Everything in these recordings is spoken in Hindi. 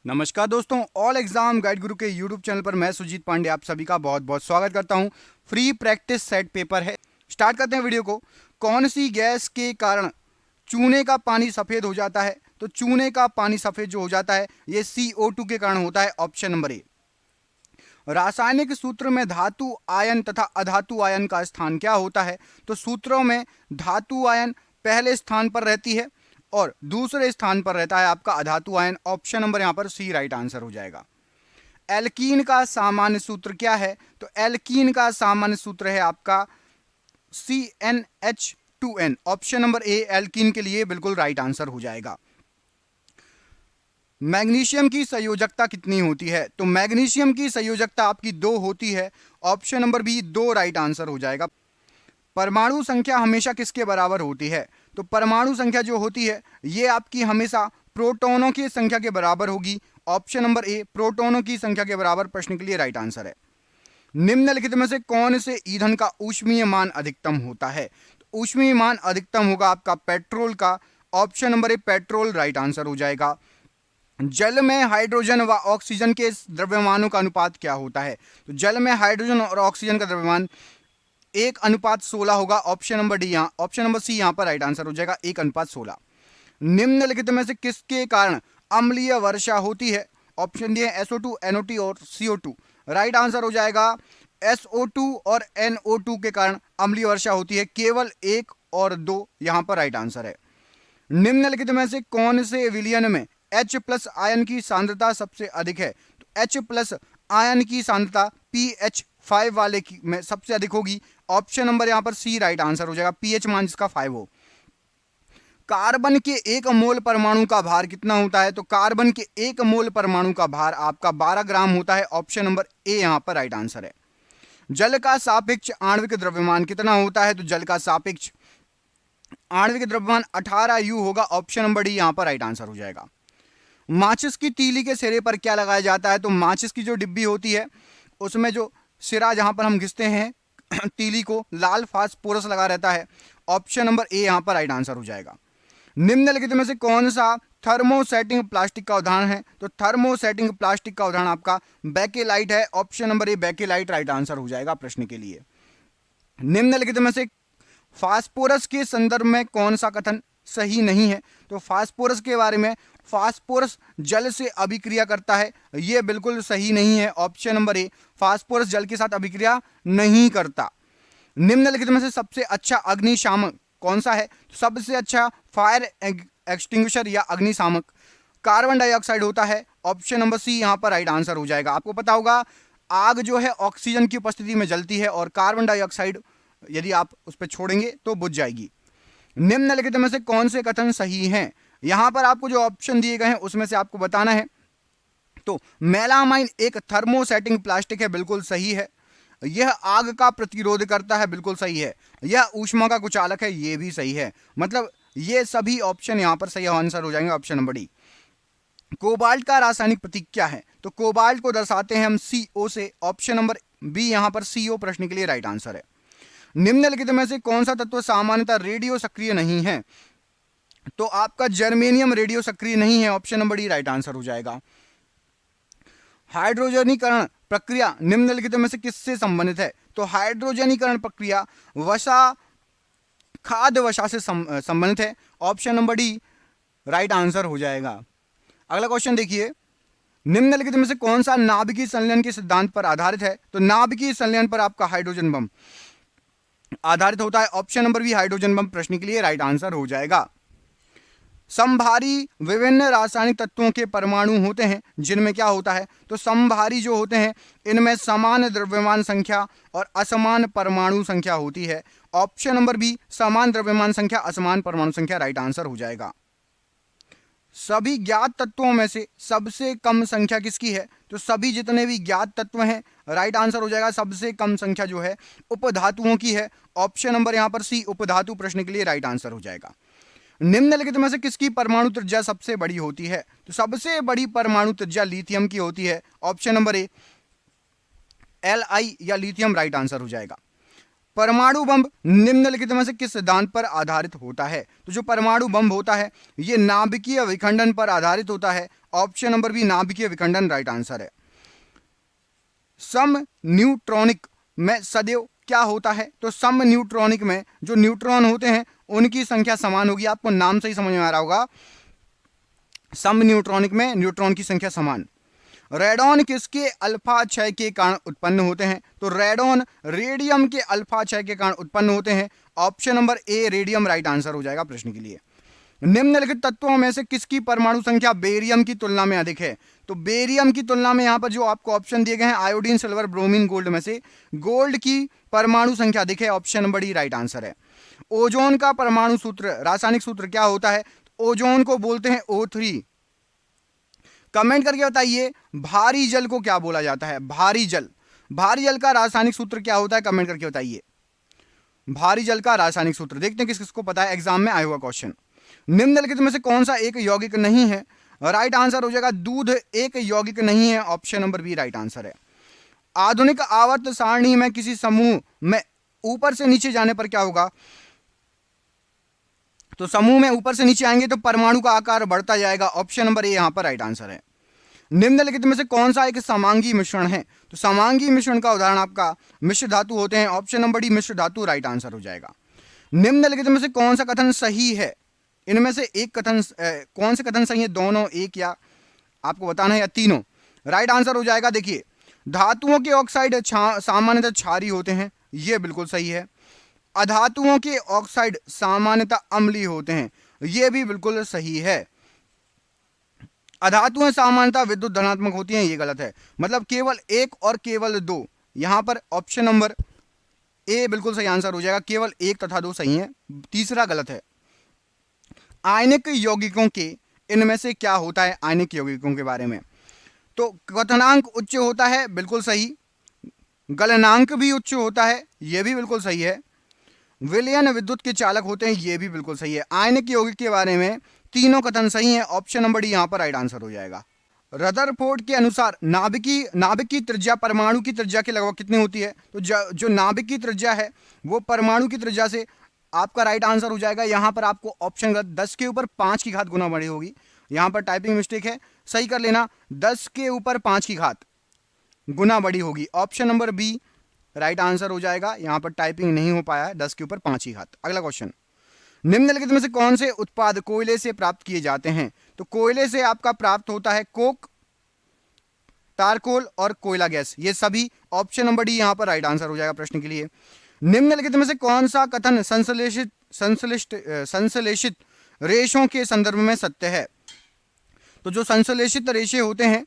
नमस्कार दोस्तों, ऑल एग्जाम गाइड गुरु के यूट्यूब चैनल पर मैं सुजीत पांडे आप सभी का बहुत बहुत स्वागत करता हूं। फ्री प्रैक्टिस सेट पेपर है। स्टार्ट करते हैं वीडियो को। कौन सी गैस के कारण चूने का पानी सफेद हो जाता है? तो चूने का पानी सफेद जो हो जाता है ये CO2 के कारण होता है। ऑप्शन नंबर ए। रासायनिक सूत्र में धातु आयन तथा अधातु आयन का स्थान क्या होता है? तो सूत्रों में धातु आयन पहले स्थान पर रहती है और दूसरे स्थान पर रहता है आपका अधातु आयन। ऑप्शन नंबर यहां पर सी राइट आंसर हो जाएगा। एल्कीन का सामान्य सूत्र क्या है? तो एल्कीन का सामान्य सूत्र है आपका CnH2n। ऑप्शन नंबर ए एल्कीन के लिए बिल्कुल राइट आंसर हो जाएगा। मैग्नीशियम की संयोजकता कितनी होती है? तो मैग्नीशियम की संयोजकता आपकी 2 होती है। Option number B 2 right answer हो जाएगा। परमाणु संख्या हमेशा किसके बराबर होती है? तो परमाणु संख्या जो होती है ये आपकी हमेशा प्रोटॉनों की संख्या के बराबर होगी। ऑप्शन नंबर ए प्रोटॉनों की संख्या के बराबर प्रश्न के लिए राइट आंसर है। निम्नलिखित में से कौन से ईंधन का ऊष्मीय मान अधिकतम होता है? तो ऊष्मीय मान अधिकतम होगा आपका पेट्रोल का। ऑप्शन नंबर ए पेट्रोल राइट आंसर हो जाएगा। जल में हाइड्रोजन व ऑक्सीजन के द्रव्यमानों का अनुपात क्या होता है? तो जल में हाइड्रोजन और ऑक्सीजन का द्रव्यमान 1:16 होगा। Option number D option number C यहाँ पर राइट आंसर हो जाएगा 1:16। निम्नलिखित में से किसके कारण अम्लीय वर्षा होती है? ऑप्शन डी है SO2, NO2 और CO2। राइट आंसर हो जाएगा SO2 और NO2 के कारण अम्लीय वर्षा होती है। केवल 1 और 2 यहाँ पर राइट आंसर है। निम्नलिखित में से कौन से विलयन में H+ आयन की सांद्रता सबसे अधिक है? तो H+ आयन की सांद्रता pH 5 वाले में सबसे अधिक होगी। ऑप्शन नंबर यहां पर सी राइट आंसर हो जाएगा। pH मान जिसका 5 हो। कार्बन के 1 मोल परमाणु का भार कितना होता है? तो कार्बन के 1 मोल परमाणु का भार आपका 12 ग्राम होता है। ऑप्शन नंबर ए यहां पर राइट आंसर है। जल का सापेक्ष आणविक द्रव्यमान कितना होता है? तो जल का सापेक्ष आणविक द्रव्यमान 18 U होगा। ऑप्शन नंबर डी यहां पर राइट आंसर हो जाएगा। माचिस की तीली के सिरे पर क्या लगाया जाता है? तो माचिस की जो डिब्बी होती है उसमें जो सिरा जहां पर हम घिसते हैं तीली को, लाल फास्फोरस लगा रहता है। ऑप्शन नंबर ए यहां पर राइट आंसर हो जाएगा। निम्नलिखित में से कौन सा थर्मोसेटिंग प्लास्टिक का उदाहरण है? तो थर्मोसेटिंग प्लास्टिक का उदाहरण आपका बेकेलाइट है। ऑप्शन नंबर ए बेकेलाइट राइट आंसर हो जाएगा प्रश्न के लिए। निम्नलिखित में से फास्फोरस के संदर्भ में कौन सा कथन सही नहीं है? तो फास्फोरस के बारे में, फास्फोरस जल से अभिक्रिया करता है, यह बिल्कुल सही नहीं है। ऑप्शन नंबर ए फास्फोरस जल के साथ अभिक्रिया नहीं करता। निम्नलिखित में से सबसे अच्छा अग्निशामक कौन सा है? तो सबसे अच्छा फायर एक्सटिंग्विशर या अग्निशामक कार्बन डाइऑक्साइड होता है। ऑप्शन नंबर सी यहां पर राइट आंसर हो जाएगा। आपको पता होगा आग जो है ऑक्सीजन की उपस्थिति में जलती है और कार्बन डाइऑक्साइड यदि आप उस पर छोड़ेंगे तो बुझ जाएगी। निम्नलिखित में से कौन से कथन सही हैं? यहां पर आपको जो ऑप्शन दिए गए हैं उसमें से आपको बताना है। तो मेलामाइन एक थर्मोसेटिंग प्लास्टिक है, बिल्कुल सही है। यह आग का प्रतिरोध करता है, बिल्कुल सही है। यह ऊष्मा का कुचालक है, यह भी सही है। मतलब ये सभी ऑप्शन यहां पर सही आंसर हो जाएंगे। Option number D. कोबाल्ट का रासायनिक प्रतीक क्या है? तो कोबाल्ट को दर्शाते हैं हम CO से। ऑप्शन नंबर बी यहां पर CO प्रश्न के लिए राइट आंसर है। निम्नलिखित में से कौन सा तत्व सामान्यतः रेडियो सक्रिय नहीं है? तो आपका जर्मेनियम रेडियो सक्रिय नहीं है। Option number D right answer हो जाएगा। हाइड्रोजनीकरण प्रक्रिया निम्नलिखित में से किससे संबंधित है? तो हाइड्रोजनीकरण प्रक्रिया वसा, खाद्य वसा से संबंधित है। Option number D right answer हो जाएगा। अगला क्वेश्चन देखिए, निम्नलिखित में से कौन सा नाभिकीय संलयन के सिद्धांत पर आधारित है? तो नाभिकीय संलयन पर आपका हाइड्रोजन बम आधारित होता है। Option number B hydrogen bomb प्रश्न के लिए राइट आंसर हो जाएगा। समभारी विभिन्न रासायनिक तत्वों के परमाणु होते हैं जिनमें क्या होता है? तो समभारी जो होते हैं इनमें समान द्रव्यमान संख्या और असमान परमाणु संख्या होती है। ऑप्शन नंबर बी समान द्रव्यमान संख्या असमान परमाणु संख्या राइट आंसर हो जाएगा। सभी ज्ञात तत्वों में से सबसे कम संख्या किसकी है? तो सभी जितने भी ज्ञात तत्व हैं राइट आंसर हो जाएगा। सबसे कम संख्या जो है उपधातुओं की है। ऑप्शन नंबर यहां पर सी उपधातु प्रश्न के लिए राइट आंसर हो जाएगा। निम्नलिखित में से किसकी परमाणु त्रिज्या सबसे बड़ी होती है? तो सबसे बड़ी परमाणु त्रिज्या लिथियम की होती है। ऑप्शन नंबर ए Li या लिथियम राइट आंसर हो जाएगा। परमाणु बम निम्नलिखित में से किस सिद्धांत पर आधारित होता है? तो जो परमाणु बम होता है ये नाभिकीय विखंडन पर आधारित होता है। ऑप्शन नंबर बी नाभिकीय विखंडन राइट आंसर है। सम न्यूट्रॉनिक में सदैव क्या होता है? तो सम न्यूट्रॉनिक में जो न्यूट्रॉन होते हैं उनकी संख्या समान होगी। आपको नाम से ही समझ में आ रहा होगा, सम न्यूट्रॉनिक में न्यूट्रॉन की संख्या समान। रेडॉन किसके अल्फा क्षय के कारण उत्पन्न होते हैं? तो रेडॉन रेडियम के अल्फा क्षय के कारण उत्पन्न होते हैं। ऑप्शन नंबर ए रेडियम राइट आंसर हो जाएगा प्रश्न के लिए। निम्नलिखित तत्वों में से किसकी परमाणु संख्या बेरियम की तुलना में अधिक है? तो बेरियम की तुलना में यहां पर जो आपको ऑप्शन दिए गए हैं आयोडीन, सिल्वर, ब्रोमीन, गोल्ड में से गोल्ड की परमाणु संख्या अधिक है। Option number D right answer है। ओजोन का परमाणु सूत्र, रासायनिक सूत्र क्या होता है? ओजोन को बोलते हैं O3। कमेंट करके बताइए भारी जल को क्या बोला जाता है? भारी जल, भारी जल का रासायनिक सूत्र क्या होता है? कमेंट करके बताइए भारी जल का रासायनिक सूत्र। देखते हैं किस किसको पता है, एग्जाम में आया हुआ क्वेश्चन। निम्नलिखित में से कौन सा एक यौगिक नहीं है? राइट आंसर हो जाएगा दूध एक यौगिक नहीं है। Option number B right answer है। आधुनिक आवर्त सारणी में किसी समूह में ऊपर से नीचे जाने पर क्या होगा? तो समूह में ऊपर से नीचे आएंगे तो परमाणु का आकार बढ़ता जाएगा। ऑप्शन नंबर ए यहां पर राइट आंसर है। निम्नलिखित में से कौन सा एक समांगी मिश्रण है? तो समांगी मिश्रण का उदाहरण आपका मिश्र धातु होते हैं। ऑप्शन नंबर डी मिश्र धातु राइट आंसर हो जाएगा। निम्नलिखित में से कौन सा कथन सही है? इनमें से एक कथन कौन से कथन सही है? दोनों, एक, या आपको बताना है, या तीनों? राइट आंसर हो जाएगा। देखिए धातुओं के ऑक्साइड सामान्यतः क्षारीय होते हैं, यह बिल्कुल सही है। अधातुओं के ऑक्साइड सामान्यतः अम्लीय होते हैं, यह भी बिल्कुल सही है। अधातुएं सामान्यतः विद्युत धनात्मक होती हैं, यह गलत है। मतलब केवल एक और केवल दो, यहां पर ऑप्शन नंबर ए बिल्कुल सही आंसर हो जाएगा। केवल एक तथा दो सही है, तीसरा गलत है। आयनिक यौगिकों के इनमें से क्या होता है? आयनिक यौगिकों के बारे में तो क्वथनांक उच्च होता है, बिल्कुल सही। गलनांक भी उच्च होता है, यह भी बिल्कुल सही है। विलयन विद्युत के चालक होते हैं, यह भी बिल्कुल सही है। आयनिक यौगिक के बारे में तीनों कथन सही है। ऑप्शन नंबर डी यहां पर राइट आंसर हो जाएगा। रदरफोर्ड के अनुसार नाभिक की त्रिज्या परमाणु की त्रिज्या के लगभग कितनी होती है? तो जो नाभिक की त्रिज्या है वो परमाणु की त्रिज्या से आपका राइट आंसर हो जाएगा। यहां पर आपको ऑप्शन गलत, 10 के ऊपर 5 की घात गुना बड़ी होगी। यहां पर टाइपिंग मिस्टेक है, सही कर लेना। 10 के ऊपर 5 की घात गुना बड़ी होगी। Option number B right answer हो जाएगा। यहां पर टाइपिंग नहीं हो पाया है, 10 के ऊपर 5 की घात। अगला क्वेश्चन, निम्नलिखित में से कौन से उत्पाद कोयले से प्राप्त किए जाते हैं? तो कोयले से आपका प्राप्त होता है कोक, तारकोल और कोयला गैस, ये सभी। ऑप्शन नंबर डी यहां पर राइट आंसर हो जाएगा प्रश्न के लिए। निम्नलिखित में से कौन सा कथन संश्लेषित रेशों के संदर्भ में सत्य है? तो जो संश्लेषित रेशे होते हैं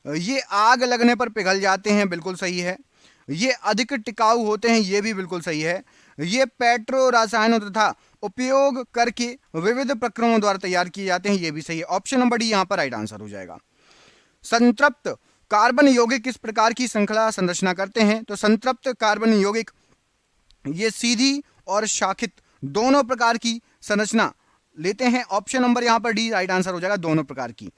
ये आग लगने पर पिघल जाते हैं, बिल्कुल सही है। ये अधिक टिकाऊ होते हैं, ये भी बिल्कुल सही है। ये पेट्रो रसायनों तथा उपयोग करके विविध प्रक्रमों द्वारा तैयार किए जाते हैं, ये भी सही है। ऑप्शन नंबर डी यहां पर राइट आंसर हो जाएगा। संतृप्त कार्बन यौगिक किस प्रकार की श्रृंखला संरचना करते हैं? तो संतृप्त कार्बन यौगिक ये सीधी और शाखित दोनों प्रकार की संरचना लेते हैं। ऑप्शन नंबर यहां पर डी राइट आंसर हो जाएगा, दोनों प्रकार की।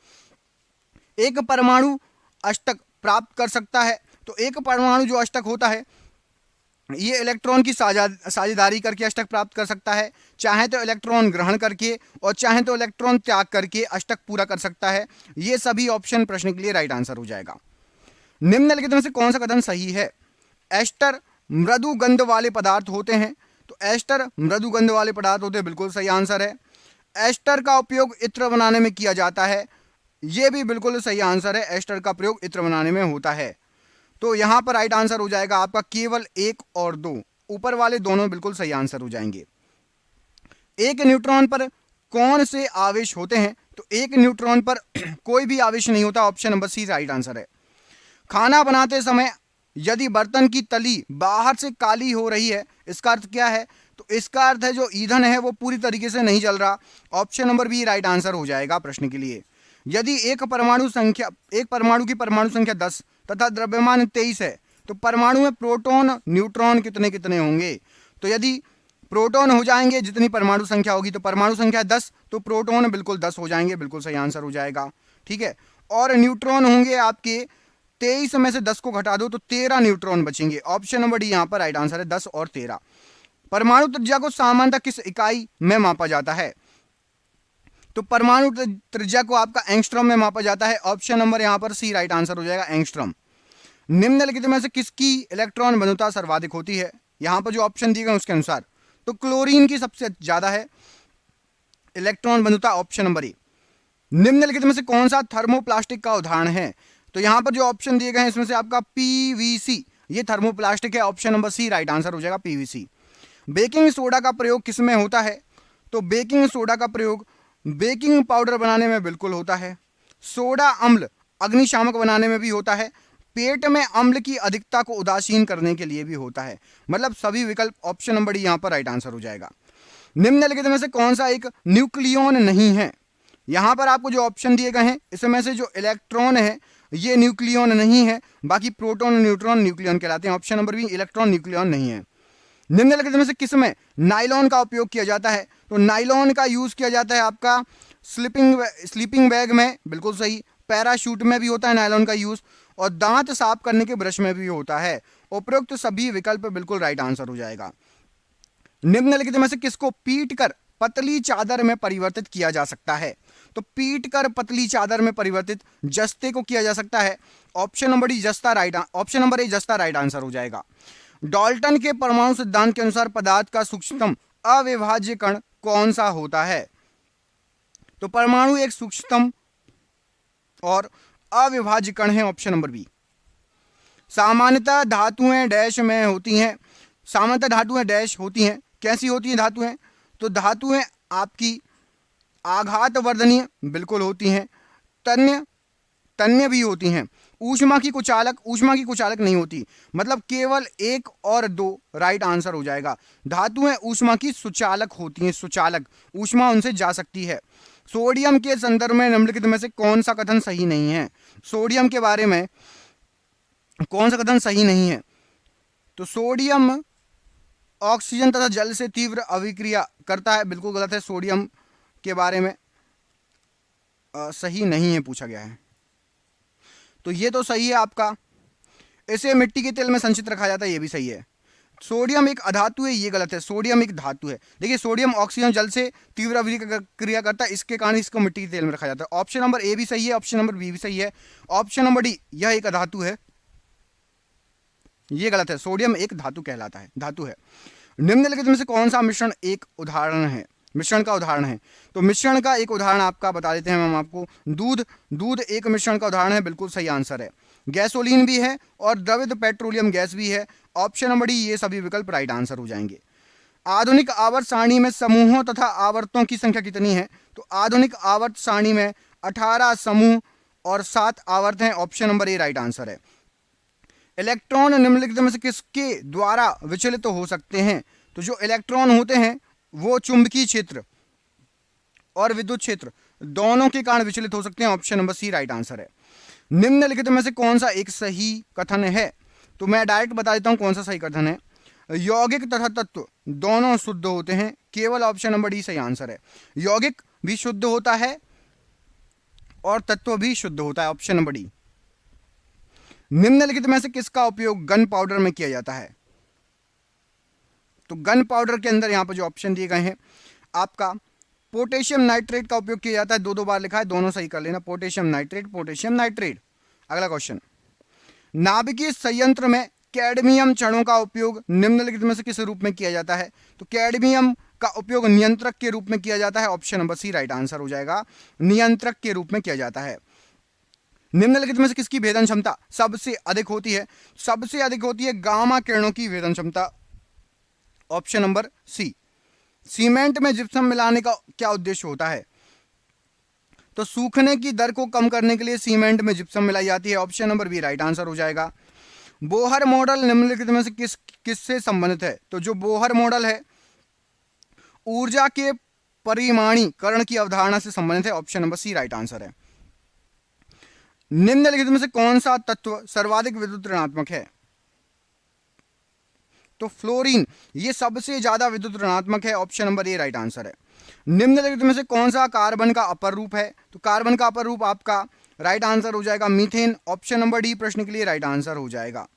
एक परमाणु अष्टक प्राप्त कर सकता है, तो एक परमाणु जो अष्टक होता है ये इलेक्ट्रॉन की साझेदारी करके अष्टक प्राप्त कर सकता है। चाहे तो इलेक्ट्रॉन ग्रहण करके और चाहे तो इलेक्ट्रॉन त्याग करके अष्टक पूरा कर सकता है। ये सभी ऑप्शन प्रश्न के लिए राइट आंसर हो जाएगा। निम्नलिखित में से कौन सा कथन सही है? एस्टर मृदु गंध वाले पदार्थ होते हैं, तो एस्टर मृदु गंध वाले पदार्थ होते हैं, बिल्कुल सही आंसर है। एस्टर का उपयोग इत्र बनाने में किया जाता है, यह भी बिल्कुल सही आंसर है। एस्टर का प्रयोग इत्र बनाने में होता है। तो यहां पर राइट आंसर हो जाएगा आपका केवल 1 और 2, ऊपर वाले दोनों बिल्कुल सही आंसर हो जाएंगे। एक न्यूट्रॉन पर कौन से आवेश होते हैं? तो एक न्यूट्रॉन पर कोई भी आवेश नहीं होता। Option number C right answer है। खाना बनाते समय यदि बर्तन की तली बाहर से काली हो रही है, इसका अर्थ क्या है? तो इसका अर्थ है जो ईंधन है वो पूरी तरीके से नहीं जल रहा। Option number B right answer हो जाएगा प्रश्न के लिए। यदि एक परमाणु की परमाणु संख्या 10 तथा द्रव्यमान 23 है, तो परमाणु में प्रोटॉन न्यूट्रॉन कितने कितने होंगे? तो यदि प्रोटॉन हो जाएंगे जितनी परमाणु संख्या होगी, तो परमाणु संख्या 10, तो प्रोटॉन बिल्कुल 10 हो जाएंगे, बिल्कुल सही आंसर हो जाएगा। ठीक है, और न्यूट्रॉन होंगे आपके 23 में से 10 को घटा दो तो 13 न्यूट्रॉन बचेंगे। ऑप्शन नंबर डी यहाँ पर राइट आंसर है, 10 और 13। परमाणु त्रिज्या को सामान्यतः किस इकाई में मापा जाता है? तो परमाणु त्रिज्या को आपका एंगस्ट्रॉम में मापा जाता है। ऑप्शन नंबर यहां पर सी राइट आंसर हो जाएगा, एंगस्ट्रॉम। निम्नलिखित में से किसकी इलेक्ट्रॉन बंधुता सर्वाधिक होती है? यहां पर जो ऑप्शन दिए गए उसके अनुसार तो क्लोरीन की सबसे ज्यादा है इलेक्ट्रॉन बंधुता, ऑप्शन नंबर ए। निम्नलिखित में से कौन सा थर्मोप्लास्टिक का उदाहरण है? तो यहां पर जो ऑप्शन दिए गए हैं इसमें से आपका पीवीसी ये थर्मोप्लास्टिक है, option number C right answer हो जाएगा, पीवीसी। बेकिंग सोडा का प्रयोग किसमें होता है? तो बेकिंग सोडा का प्रयोग बेकिंग पाउडर बनाने में बिल्कुल होता है। सोडा अम्ल अग्निशामक बनाने में भी होता है। पेट में अम्ल की अधिकता को उदासीन करने के लिए भी होता है। मतलब सभी विकल्प ऑप्शन नंबर डी यहां पर राइट आंसर हो जाएगा। निम्नलिखित में से कौन सा एक न्यूक्लियॉन नहीं है? यहां पर आपको जो ऑप्शन दिए गए हैं इसमें से जो इलेक्ट्रॉन है ये न्यूक्लियॉन नहीं है, बाकी प्रोटॉन और न्यूट्रॉन न्यूक्लियॉन कहलाते हैं। Option number B electron nucleon नहीं है। निम्नलिखित में से किसमें नाइलॉन का उपयोग किया जाता है? तो नाइलॉन का यूज किया जाता है आपका स्लीपिंग बैग में, बिल्कुल सही। पैराशूट में भी होता है नायलॉन का यूज, और दांत साफ करने के ब्रश में भी होता है। उपरोक्त सभी विकल्प बिल्कुल राइट आंसर हो जाएगा। निम्नलिखित में से किसको पीट कर पतली चादर में परिवर्तित किया जा सकता है? तो पीट कर पतली चादर में परिवर्तित जस्ते को किया जा सकता है। ऑप्शन नंबर डी जस्ता राइट, ऑप्शन नंबर ए जस्ता राइट आंसर हो जाएगा। डाल्टन के परमाणु सिद्धांत के अनुसार पदार्थ का सूक्ष्मतम अविभाज्य कण कौन सा होता है? तो परमाणु एक सूक्ष्मतम और अविभाज्य कण है, ऑप्शन नंबर बी। सामान्यतः धातुएं डैश में होती हैं। सामान्यतः धातुएं डैश होती हैं। कैसी होती हैं धातुएं? तो धातुएं आपकी आघात वर्धनीय बिल्कुल होती हैं, तन्य भी होती हैं। ऊष्मा की कुचालक नहीं होती। मतलब केवल 1 और 2 राइट आंसर हो जाएगा। धातुएं ऊष्मा की सुचालक होती हैं, सुचालक, ऊष्मा उनसे जा सकती है। सोडियम के संदर्भ में निम्नलिखित में से कौन सा कथन सही नहीं है? सोडियम के बारे में कौन सा कथन सही नहीं है? तो सोडियम ऑक्सीजन तथा जल से तीव्र अभिक्रिया करता है, बिल्कुल गलत है। सोडियम के बारे में सही नहीं है पूछा गया है, तो ये तो सही है आपका। इसे मिट्टी के तेल में संचित रखा जाता है, ये भी सही है। सोडियम एक अधातु है, ये गलत है। सोडियम एक धातु है। देखिए सोडियम ऑक्सीजन जल से तीव्र अभिक्रिया करता है, इसके कारण इसको मिट्टी के तेल में रखा जाता है। ऑप्शन नंबर ए भी सही है, ऑप्शन नंबर बी भी सही है। ऑप्शन नंबर डी यह एक अधातु है, ये गलत है। सोडियम एक धातु कहलाता है, धातु है। निम्नलिखित में से कौन सा मिश्रण एक उदाहरण है? मिश्रण का उदाहरण है, तो मिश्रण का एक उदाहरण आपका बता देते हैं हम आपको। दूध एक मिश्रण का उदाहरण है, बिल्कुल सही आंसर है। गैसोलीन भी है और द्रवित पेट्रोलियम गैस भी है। ऑप्शन नंबर डी ये सभी विकल्प राइट आंसर हो जाएंगे। आधुनिक आवर्त सारणी में समूहों तथा आवर्तों की संख्या कितनी है? तो आधुनिक आवर्त सारणी में 18 समूह और 7 आवर्त हैं। Option number A right answer है। इलेक्ट्रॉन निम्नलिखित में से किसके द्वारा विचलित हो सकते हैं? तो जो इलेक्ट्रॉन होते हैं वो चुंबकीय क्षेत्र और विद्युत क्षेत्र दोनों के कारण विचलित हो सकते हैं। Option number C right answer है। निम्नलिखित में से कौन सा एक सही कथन है? तो मैं डायरेक्ट बता देता हूं कौन सा सही कथन है। यौगिक तथा तत्व दोनों शुद्ध होते हैं, केवल ऑप्शन नंबर डी सही आंसर है। यौगिक भी शुद्ध होता है और तत्व भी शुद्ध होता है, ऑप्शन नंबर डी। निम्नलिखित में से किसका उपयोग गन पाउडर में किया जाता है? तो गन पाउडर के अंदर यहां पर जो ऑप्शन दिए गए हैं आपका पोटेशियम नाइट्रेट का उपयोग किया जाता है। 2 बार लिखा है, दोनों सही कर लेना। Potassium nitrate. अगला क्वेश्चन, नाभिकीय संयंत्र में कैडमियम क्षणों का उपयोग निम्नलिखित में से किस रूप में किया जाता है? तो कैडमियम का उपयोग नियंत्रक के रूप में किया जाता है। Option number C right answer हो जाएगा, नियंत्रक के रूप में किया जाता है। निम्नलिखित में से किसकी भेदन क्षमता सबसे अधिक होती है? सबसे अधिक होती है गामा किरणों की भेदन क्षमता, ऑप्शन नंबर सी। सीमेंट में जिप्सम मिलाने का क्या उद्देश्य होता है? तो सूखने की दर को कम करने के लिए सीमेंट में जिप्सम मिलाई जाती है। Option number B right answer हो जाएगा। बोहर मॉडल निम्नलिखित में से किससे संबंधित है? तो जो बोहर मॉडल है ऊर्जा के परिमाणीकरण की अवधारणा से संबंधित है। Option number C right answer है। निम्नलिखित में से कौन सा तत्व सर्वाधिक विद्युत ऋणात्मक है? तो फ्लोरीन ये सबसे ज्यादा विद्युत ऋणात्मक है। Option number A right answer है। निम्नलिखित में से कौन सा कार्बन का अपर रूप है? तो कार्बन का अपर रूप आपका राइट आंसर हो जाएगा मीथेन। ऑप्शन नंबर डी प्रश्न के लिए राइट आंसर हो जाएगा।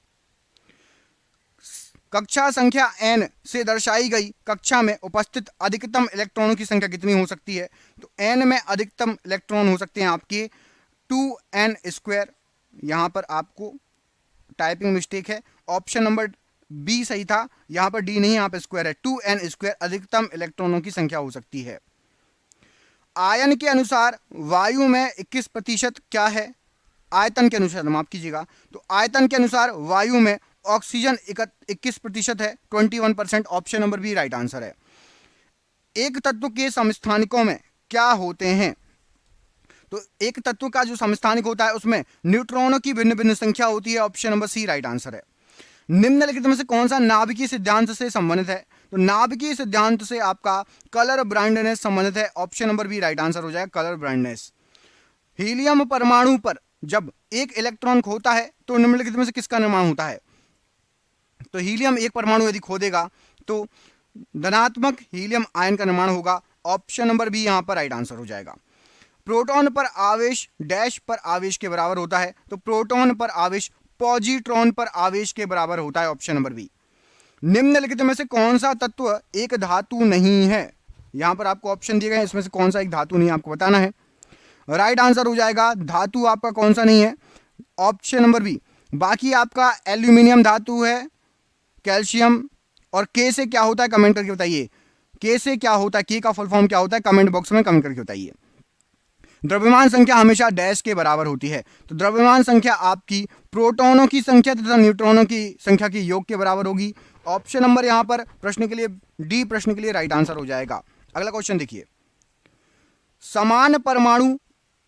कक्षा संख्या n से दर्शाई गई कक्षा में उपस्थित अधिकतम इलेक्ट्रॉनों की संख्या कितनी हो सकती है? तो n में अधिकतम इलेक्ट्रॉन हो सकते हैं आपके 2n²। यहाँ पर आपको टाइपिंग मिस्टेक है, ऑप्शन नंबर बी सही था, यहाँ पर डी नहीं, यहाँ पर स्क्वायर है। 2n² अधिकतम इलेक्ट्रॉनों की संख्या हो सकती है। आयन के अनुसार वायु में 21% क्या है? आयतन के अनुसार, माफ कीजिएगा, तो आयतन के अनुसार वायु में ऑक्सीजन 21% है, 21%। Option number B right answer है। एक तत्व के समस्थानिकों में क्या होते हैं? तो एक तत्व का जो समस्थानिक होता है उसमें न्यूट्रॉनों की भिन्न भिन्न संख्या होती है। Option number C right answer है। निम्नलिखित में से कौन सा नाभिकीय सिद्धांत से संबंधित है? तो नाभिकीय सिद्धांत से आपका कलर ब्राइटनेस संबंधित है। Option number B right answer हो जाएगा, कलर ब्राइटनेस। हीलियम परमाणु पर जब एक इलेक्ट्रॉन खोता है तो निम्नलिखित में से किसका निर्माण होता है? तो हीलियम एक परमाणु यदि खोदेगा तो धनात्मक हीलियम आयन का निर्माण होगा। ऑप्शन नंबर बी यहां पर राइट आंसर हो जाएगा। प्रोटॉन पर आवेश डैश पर आवेश के बराबर होता है, तो प्रोटॉन पर आवेश पॉजिट्रॉन पर आवेश के बराबर होता है। Option number B. निम्नलिखित में से कौन सा तत्व एक धातु नहीं है? यहां पर आपको ऑप्शन दिए गए हैं, इसमें से कौन सा एक धातु नहीं है आपको बताना है। राइट आंसर हो जाएगा धातु आपका कौन सा नहीं है? Option number B. बाकी आपका एल्यूमिनियम धातु है, कैल्शियम, और के से क्या होता है कमेंट करके बताइए। के से क्या होता है, के का फुल फॉर्म क्या होता है, कमेंट बॉक्स में कमेंट करके बताइए। द्रव्यमान संख्या हमेशा डैश के बराबर होती है, तो द्रव्यमान संख्या आपकी प्रोटॉनों की संख्या तथा न्यूट्रॉनों की संख्या के योग के बराबर होगी। ऑप्शन नंबर यहां पर प्रश्न के लिए डी, प्रश्न के लिए राइट आंसर हो जाएगा। अगला क्वेश्चन देखिए। समान परमाणु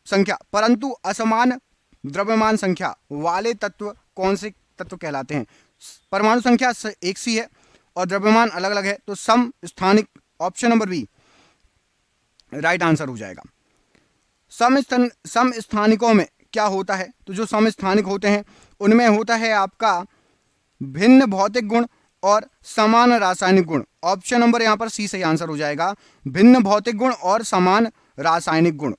संख्या परंतु असमान द्रव्यमान संख्या वाले तत्व कौन से तत्व कहलाते हैं? परमाणु संख्या एक सी है और द्रव्यमान अलग अलग है, तो समस्थानिक। Option number B right answer हो जाएगा। समस्थानिकों में क्या होता है? तो जो समस्थानिक होते हैं उनमें होता है आपका भिन्न भौतिक गुण और समान रासायनिक गुण। ऑप्शन नंबर यहां पर सी सही आंसर हो जाएगा, भिन्न भौतिक गुण और समान रासायनिक गुण।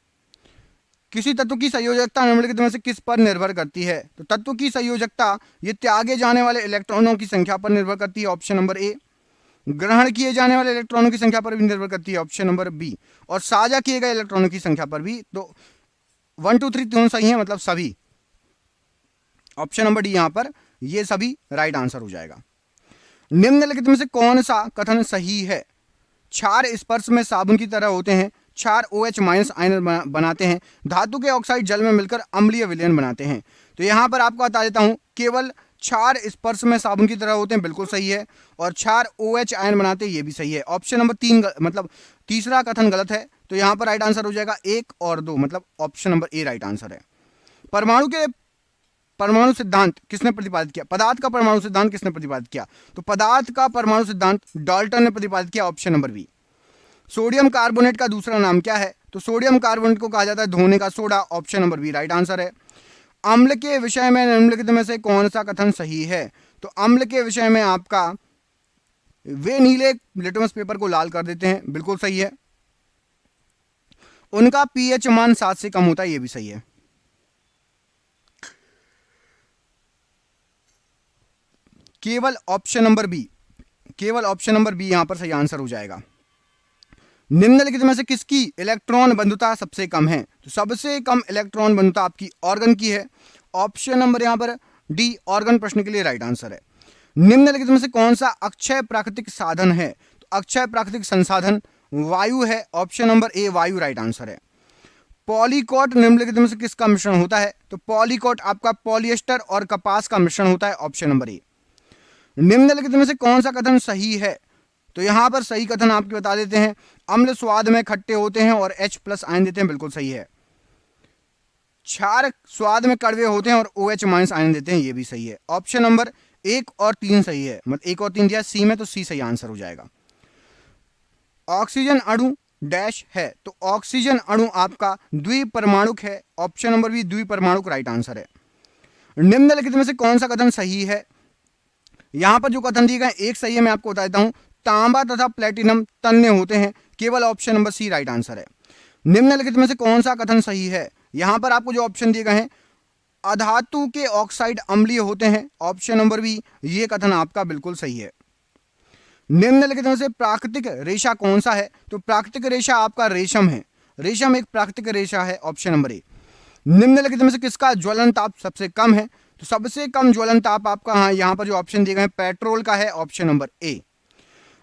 किसी तत्व की संयोजकता निम्नलिखित में से किस पर निर्भर करती है? तो तत्व की संयोजकता ये त्यागे जाने वाले इलेक्ट्रॉनों की संख्या पर निर्भर करती है। ऑप्शन नंबर ए। ग्रहण किए जाने वाले इलेक्ट्रॉनों की संख्या पर भी निर्भर करती है। Option number B. और साझा किए गए इलेक्ट्रॉनों की संख्या पर भी। तो 1 2 3 तीनों सही है, मतलब सभी। ऑप्शन नंबर डी यहां पर ये सभी राइट आंसर हो जाएगा। निम्नलिखित में से कौन सा कथन सही है? क्षार स्पर्श में साबुन की तरह होते हैं, क्षार OH- आयन बनाते हैं, धातु के ऑक्साइड जल में मिलकर अम्लीय विलयन बनाते हैं। तो यहां पर आपको बता देता हूं, केवल क्षार स्पर्श में साबुन की तरह होते हैं, बिल्कुल सही है, और क्षार OH आयन बनाते हैं, ये भी सही है। ऑप्शन नंबर 3 मतलब तीसरा कथन गलत है, तो यहां पर राइट आंसर हो जाएगा 1 और 2, मतलब option number A right answer है। परमाणु सिद्धांत किसने प्रतिपादित किया? पदार्थ का परमाणु सिद्धांत किसने प्रतिपादित किया? तो पदार्थ का परमाणु सिद्धांत डाल्टन ने प्रतिपादित किया। Option number B. Sodium carbonate का दूसरा नाम क्या है? तो सोडियम कार्बोनेट को कहा जाता है धोने का soda. Option number B right answer है। अम्ल के विषय में निम्नलिखित में से कौन सा कथन सही है? तो अम्ल के विषय में आपका वे नीले लिटमस पेपर को लाल कर देते हैं, बिल्कुल सही है। उनका पीएच मान 7 से कम होता है, ये भी सही है। केवल ऑप्शन नंबर बी यहां पर सही आंसर हो जाएगा। निम्नलिखित में से किसकी इलेक्ट्रॉन बंधुता सबसे कम है? तो सबसे कम इलेक्ट्रॉन बंधुता आपकी ऑर्गन की है। ऑप्शन नंबर यहां पर डी, ऑर्गन प्रश्न के लिए राइट आंसर है। निम्नलिखित में से कौन सा अक्षय प्राकृतिक साधन है? तो अक्षय प्राकृतिक संसाधन वायु है। ऑप्शन नंबर ए वायु राइट आंसर है। पॉलीकोट निम्नलिखित में से किसका मिश्रण होता है? तो पॉलीकोट आपका पॉलिएस्टर और कपास का मिश्रण होता है। ऑप्शन नंबर ए। निम्नलिखित में से कौन सा कथन सही है? तो यहां पर सही कथन आपके बता देते हैं, अम्ल स्वाद में खट्टे होते हैं और H+ आयन देते हैं, बिल्कुल सही है। क्षार स्वाद में कड़वे होते हैं और OH- आयन देते हैं, ये भी सही है। ऑप्शन नंबर 1 और 3 सही है, मतलब 1 और 3 दिया सी में, तो सी सही आंसर हो जाएगा। ऑक्सीजन अणु डैश है, तो ऑक्सीजन अणु आपका द्विपरमाणुक है। ऑप्शन नंबर बी द्विपरमाणुक राइट आंसर है। निम्नलिखित में से कौन सा कथन सही है? यहां पर जो कथन दिए गए एक सही है, मैं आपको बता देता हूं, तांबा तथा प्लेटिनम तन्य होते हैं, केवल option number C right answer है। निम्नलिखित में से कौन सा कथन सही है? यहां पर आपको जो ऑप्शन दिए गए हैं, अधातु के ऑक्साइड अम्लीय होते हैं। ऑप्शन नंबर बी, ये कथन आपका बिल्कुल सही है। निम्नलिखित में से प्राकृतिक रेशा कौन सा है? तो प्राकृतिक रेशा आपका रेशम है। रेशम एक प्राकृतिक रेशा है। ऑप्शन नंबर ए। निम्नलिखित में से किसका ज्वलन ताप सबसे कम है? तो सबसे कम ज्वलन ताप आपका यहाँ पर जो ऑप्शन दिए गए हैं पेट्रोल का है। ऑप्शन नंबर ए।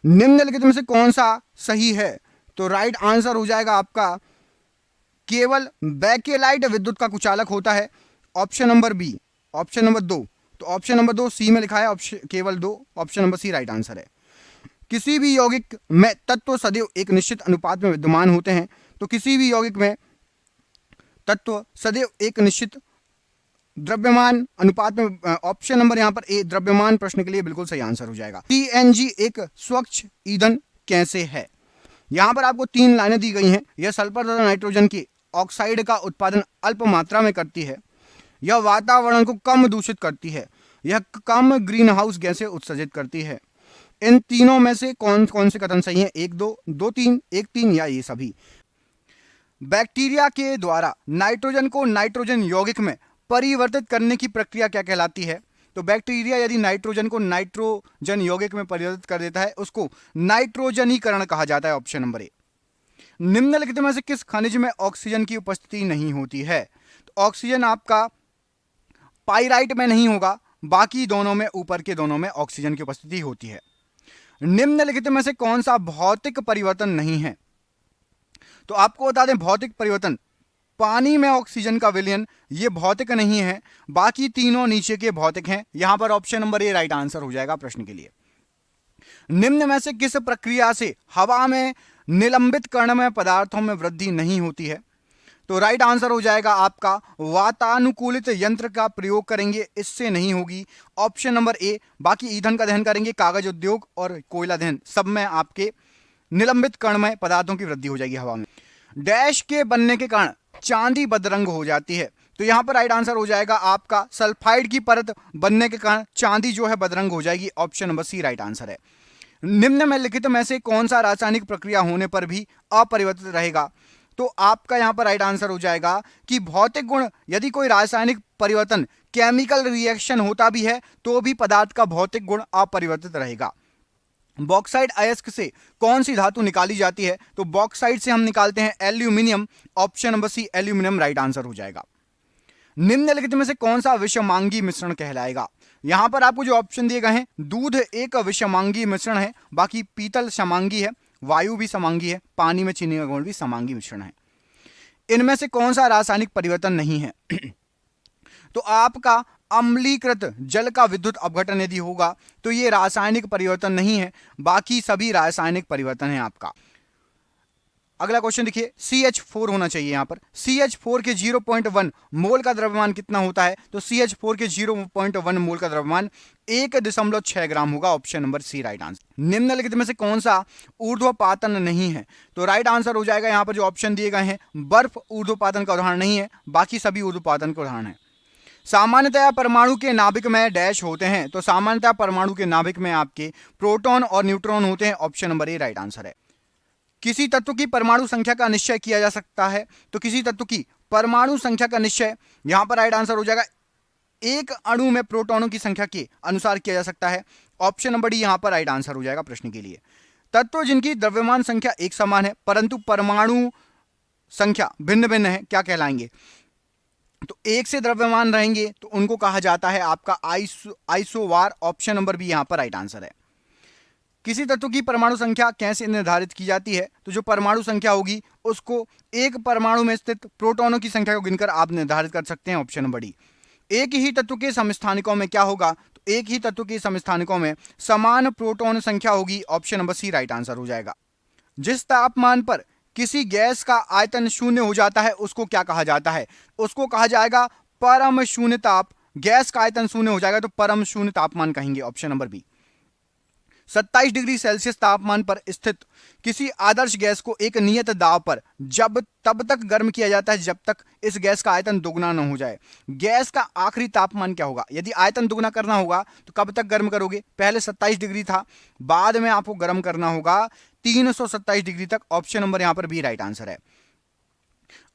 निम्नलिखित में से कौन सा सही है? तो राइट आंसर हो जाएगा आपका केवल बैकेलाइट विद्युत का कुचालक होता है। Option number B. Option number 2, तो ऑप्शन नंबर 2 सी में लिखा है ऑप्शन केवल 2। Option number C right answer है। किसी भी यौगिक में तत्व सदैव एक निश्चित अनुपात में विद्यमान होते हैं। तो किसी भी यौगिक में तत्व सदैव एक निश्चित द्रव्यमान अनुपात में, ऑप्शन नंबर यहाँ पर ए द्रव्यमान प्रश्न के लिए बिल्कुल सही आंसर हो जाएगा। सीएनजी एक स्वच्छ ईंधन कैसे है? यहाँ पर आपको 3 लाइनें दी गई हैं। यह सल्फर तथा नाइट्रोजन के ऑक्साइड का उत्पादन अल्प मात्रा में करती है। यह वातावरण को कम दूषित करती है। यह कम ग्रीन हाउस गैसें उत्सर्जित करती है। इन तीनों में से कौन कौन से कथन सही हैं? 1 2, 2 3, 1 3 या ये सभी? बैक्टीरिया के द्वारा नाइट्रोजन को नाइट्रोजन यौगिक में परिवर्तित करने की प्रक्रिया क्या कहलाती है? तो बैक्टीरिया यदि नाइट्रोजन को नाइट्रोजन यौगिक में परिवर्तित कर देता है उसको नाइट्रोजनीकरण कहा जाता है। ऑप्शन नंबर ए। निम्नलिखित में से किस खनिज में ऑक्सीजन की उपस्थिति नहीं होती है? तो ऑक्सीजन आपका पाइराइट में नहीं होगा, बाकी दोनों में, ऊपर के दोनों में ऑक्सीजन की उपस्थिति होती है। निम्नलिखित में से कौन सा भौतिक परिवर्तन नहीं है? तो आपको बता दें भौतिक परिवर्तन, पानी में ऑक्सीजन का विलयन ये भौतिक नहीं है, बाकी तीनों नीचे के भौतिक हैं। यहां पर option number A right answer हो जाएगा प्रश्न के लिए। निम्न में से किस प्रक्रिया से हवा में निलंबित कर्णमय पदार्थों में वृद्धि नहीं होती है? तो राइट आंसर हो जाएगा आपका वातानुकूलित यंत्र का प्रयोग करेंगे, इससे नहीं होगी। ऑप्शन नंबर ए। बाकी ईंधन का दहन करेंगे, कागज उद्योग और कोयला दहन, सब में आपके निलंबित कर्णमय पदार्थों की वृद्धि हो जाएगी हवा में। डैश के बनने के कारण चांदी बदरंग हो जाती है। तो यहां पर राइट आंसर हो जाएगा आपका सल्फाइड की परत बनने के कारण चांदी जो है बदरंग हो जाएगी। Option number C right answer है। निम्न में लिखित में से कौन सा रासायनिक प्रक्रिया होने पर भी अपरिवर्तित रहेगा? तो आपका यहां पर राइट आंसर हो जाएगा कि भौतिक गुण, यदि कोई रासायनिक परिवर्तन केमिकल रिएक्शन होता भी है तो भी पदार्थ का भौतिक गुण अपरिवर्तित रहेगा। बॉक्साइट अयस्क से कौन सी धातु निकाली जाती है? तो बॉक्साइट से हम निकालते हैं aluminium. Option number C aluminium right answer हो जाएगा। निम्नलिखित में से कौन सा विषमांगी मिश्रण कहलाएगा? यहां पर आपको जो ऑप्शन दिए गए हैं, दूध एक विषमांगी मिश्रण है, बाकी पीतल समांगी है, वायु भी समांगी है, पानी में चीनी का घोल भी समांगी मिश्रण है। इनमें से कौन सा रासायनिक परिवर्तन नहीं है? तो आपका अम्लीकृत जल का विद्युत अपघटन यदि होगा तो ये रासायनिक परिवर्तन नहीं है, बाकी सभी रासायनिक परिवर्तन है आपका। अगला क्वेश्चन देखिए, CH4 होना चाहिए यहां पर। CH4 के 0.1 मोल का द्रव्यमान कितना होता है? तो CH4 के 0.1 मोल का द्रव्यमान 1.6 ग्राम होगा। Option number C right answer. निम्नलिखित में से कौन सा ऊर्ध्वपातन नहीं है? तो राइट आंसर हो जाएगा यहां पर जो ऑप्शन दिए गए हैं, बर्फ ऊर्ध्वपातन का उदाहरण नहीं है, बाकी सभी ऊर्ध्वपातन का उदाहरण है। सामान्यतया परमाणु के नाभिक में डैश होते हैं। तो सामान्यतया परमाणु के नाभिक में आपके प्रोटॉन और न्यूट्रॉन होते हैं। Option number A right answer है। किसी तत्व की परमाणु संख्या का निश्चय किया जा सकता है। तो किसी तत्व की परमाणु संख्या का निश्चय यहां पर राइट आंसर हो जाएगा एक अणु में प्रोटॉनों की संख्या के अनुसार किया जा सकता है। ऑप्शन नंबर डी यहां पर राइट आंसर हो जाएगा प्रश्न के लिए। तत्व जिनकी द्रव्यमान संख्या एक समान है परंतु परमाणु संख्या भिन्न भिन्न है क्या कहलाएंगे? तो एक से द्रव्यमान रहेंगे तो उनको कहा जाता है आपका आइसोवार। ऑप्शन नंबर बी यहां पर राइट आंसर है। किसी तत्व की परमाणु संख्या कैसे निर्धारित की जाती है? तो जो परमाणु संख्या होगी उसको एक परमाणु में स्थित प्रोटॉनों की संख्या को गिनकर आप निर्धारित कर सकते हैं। Option number D. एक ही तत्व के समस्थानिकों में क्या होगा? तो एक ही तत्व के समस्थानिकों में समान प्रोटॉन संख्या होगी। Option number C right answer हो जाएगा। जिस तापमान पर किसी गैस का आयतन शून्य हो जाता है उसको क्या कहा जाता है? उसको कहा जाएगा परम शून्य ताप। गैस का आयतन शून्य हो जाएगा तो परम शून्य तापमान कहेंगे। Option number B. 27 degree Celsius तापमान पर स्थित किसी आदर्श गैस को एक नियत दाब पर तब तक गर्म किया जाता है जब तक इस गैस का आयतन दुगना न हो जाए। गैस का आखिरी तापमान क्या होगा? यदि आयतन दुगना करना होगा तो कब तक गर्म करोगे? पहले 27 डिग्री था, बाद में आपको गर्म करना होगा 327 डिग्री तक। ऑप्शन नंबर यहां पर बी राइट आंसर है।